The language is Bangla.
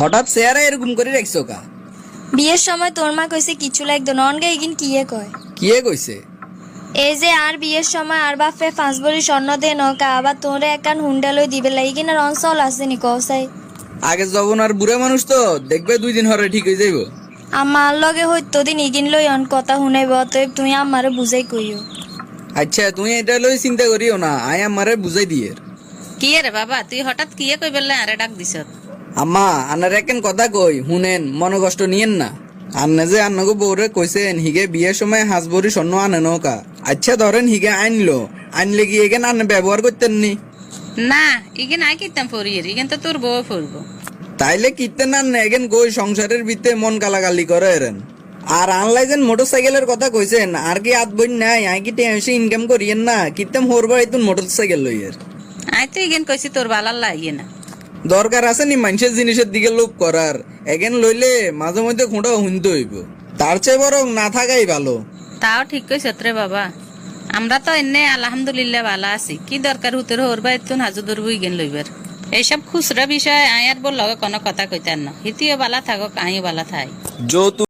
হঠাৎ চেহারা এরকম করে রাখছো কা? বিয়ের সময় তোর মা কইছে কিছু লাগতো নন গে ইগিন কিয়ে কয় কিয়ে কইছে? এই যে আর বিয়ের সময় আর বাপে 5 ভরি স্বর্ণ দে নকা আবার তোরে একান হুন্ডা লই দিবে লাগি কিনা অঞ্চল আছে নি কসাই আগে যখন আর বুড়া মানুষ তো দেখবে 2 দিন হরে ঠিক হয়ে যাইব। আমার লগে হইতো দিন ইগিন লই অন কথা শুনাইব অতএব তুমি আমারে বুঝাই কইও। আচ্ছা তুমি এটা লই চিন্তা করিও না, আয় আমারে বুঝাই দিয়ে। কি রে বাবা তুই হঠাৎ কিয়ে কই বললে আরে ডাক দিছ? আম্মা আনার একন কথা কই শুনেন, মনে কষ্ট নিয়েন না। আন্না যে আন্নাগো বউরে কইছেন হিগে বিয়ের সময় হাঁসবরি স্বর্ণ আনে নৌকা। আচ্ছা ধরেন হিগে আনলে কি এখানে আন্না ব্যবহার করতেন নি? না ইগেন আই কিতাম ফরিয়ের ইগেন তো তোর বউ ফরবো। তাইলে কিতেন আন এগেন কই সংসারের ভিতরে মন গালাগালি করে এরেন। আর আনলাই যেন মোটর সাইকেলের কথা কইছেন, আর কি আত বই নাই আই কি টেনশন ইনকাম করিয়েন না, কিতাম হরবার এইতুন মোটর সাইকেল লইয়ের। আই তো ইগেন কইছি তোর বালার লাগিয়ে না। দরকার আছে নি মানুষের জিনিসের দিকে লোভ করার? এগেন লইলে মাঝে মধ্যে খুঁটা শুনতে হইব, তার চেয়ে বরং না থাকাই ভালো। তাও ঠিক কইছ রে বাবা, আমরা তো এনে আলহামদুলিল্লাহ ভালো আছি। কি দরকার হুতর হরবা এতুন হাজু ধরবো ইগেন লইবার। এইসব খুচরা বিষয় আয়ার বল লগে কোনো কথা কইতার না। হিতিও বালা থাকক আইও বালা থাই। যৌতুক